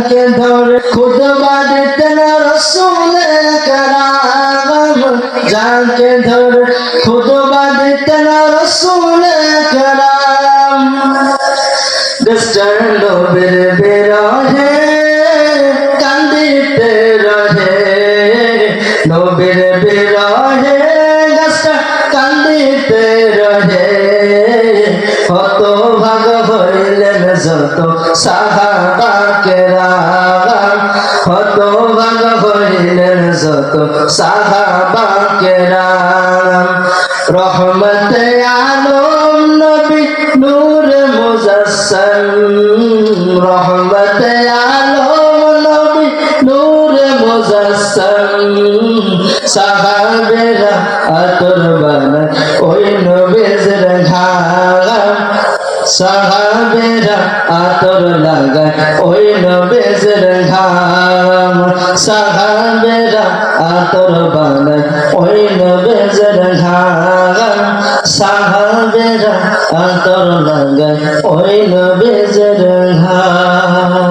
के धर खुतबा देते रसूल कराम जाके धर खुतबा देते रसूल कराम दस्तर नबीर बिरहे कांदिते रहे नबीर बिरहे दस्तर कांदिते रहे हत भाग हইলেন যত সাহাবা কেরাম হত ভাগ হইলেন যত সাহাবা কেরাম রহমতে আলম নবী নূর মুজাসসাম রহমতে আলম নবী নূর মুজাসসাম সাহাবেরা আতর বানায় ওই নবীর ঘাম সাহাবেরা আতর লাগায় ওই নবীর ঘাম সাহাবেরা আতর বানায় ওই নবীর ঘাম সাহাবেরা আতর লাগায় ওই নবীর ঘাম